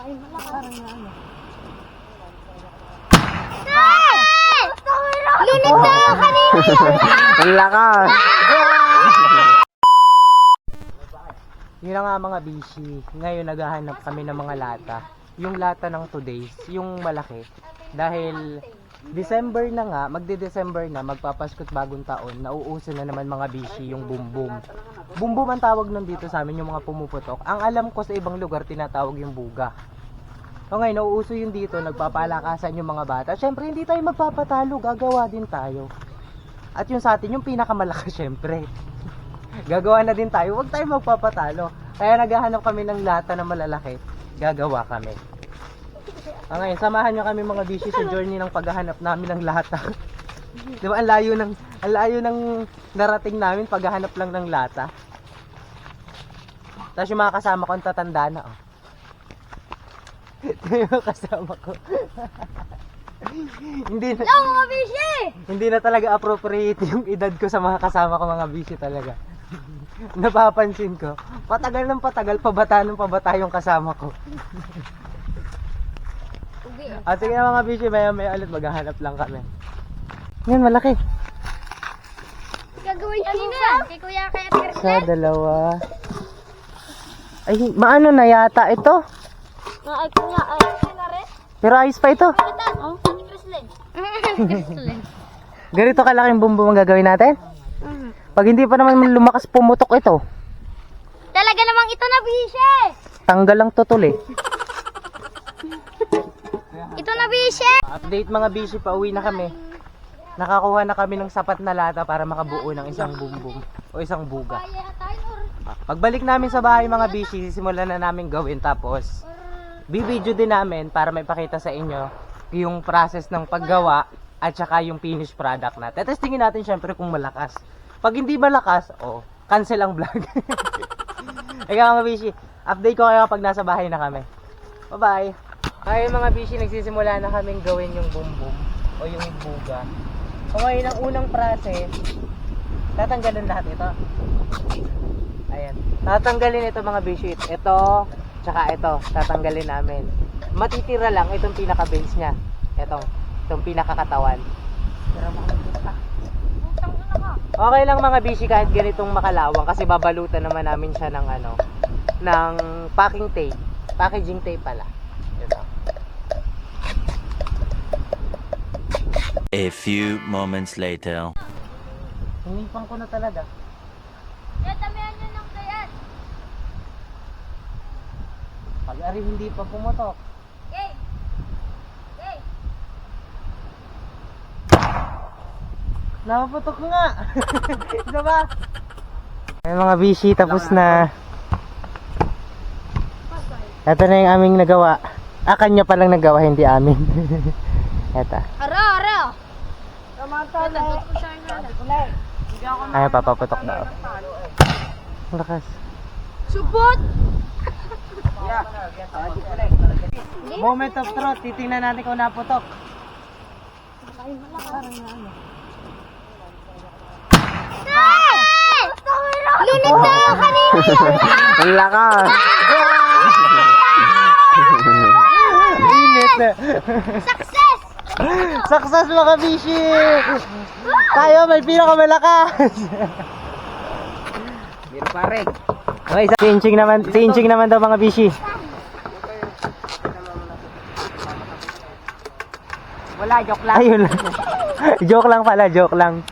Lunod na kanina yun! Ang lakas! Yun na nga mga bishi. Ngayon naghahanap kami ng mga lata. Yung lata ng today's, yung malaki. Dahil December na nga, magde-December na, magpapaskot bagong taon, nauuso na naman mga bishi yung bumbum. Bumbum ang tawag nun dito sa amin, yung mga pumuputok. Ang alam ko sa ibang lugar, tinatawag yung buga. O ngayon, nauuso yun dito, nagpapalakasan yung mga bata. Syempre, hindi tayo magpapatalo, gagawa din tayo. At yung sa atin, yung pinakamalakas syempre. Gagawa na din tayo, huwag tayo magpapatalo. Kaya naghahanap kami ng lata na malalaki, gagawa kami. Ngayon, samahan nyo kami mga bishi sa journey ng paghahanap namin ng lata. Di ba, ang layo ng narating namin, paghahanap lang ng lata. Tapos yung mga kasama ko, ang tatanda na, oh. Ito yung kasama ko. Hindi na talaga appropriate yung edad ko sa mga kasama ko, mga bishi talaga. Napapansin ko, patagal ng patagal, pabata ng pabata yung kasama ko. At sige na mga bishi, maya ulit maghahanap lang kami. Yan, malaki. Gagawin ko ba? Kay Kuya kaya Sa dalawa. Ay, maano na yata ito? Ay, Kuya, ay na rin? Pero ayos pa ito. Oh, Christland. Ganito kalaking bumbum ang gagawin natin? Pag hindi pa naman lumakas pumutok ito, Talaga namang ito na bishe. tanggal lang tutol eh. Ito na bishe. Update mga bishi, pauwi na kami. Nakakuha na kami ng sapat na lata para makabuo ng isang bumbum o isang buga. Pagbalik namin sa bahay mga bishi, simulan na namin gawin, tapos bibidyo din namin para may pakita sa inyo yung process ng paggawa at saka yung finished product natin. Testingin natin syempre kung malakas. Pag hindi malakas, cancel ang vlog. Ikaw mga bishi, update ko kayo kapag nasa bahay na kami. Bye-bye! Ay mga bishi, nagsisimula na kaming gawin yung bumbum o yung buga. So ngayon ang unang process, tatanggalin lahat ito. Ayan. Tatanggalin ito mga bishi. Ito, tsaka ito, tatanggalin namin. Matitira lang itong pinaka-base niya. Itong pinaka-katawan. Okay lang mga bishi kahit ganitong makalawang kasi babalutan naman namin siya ng ng packing tape. Packaging tape pala. Ito. A few moments later. Hinipang ko na talaga. Yan, damihan nyo ng kayat. Pag-ari hindi pa pumutok. Okay. Okay. Napaputok nga. Isa ba? Ay mga bishi, tapos na. Ito na yung aming nagawa. Kanya palang nagawa, hindi amin. Ito. Ara. Ay, papaputok daw. Ang lakas. Supot! Moment of truth, titingnan natin kung naputok. Lunod na kanina yun! Ang lakas. Init na. Success! Success mga bishi! Tayo may pinakamalakas! Biro pare. Okay, changing naman daw mga bishi. Wala, joke lang. Ayun lang. Joke lang pala, joke lang.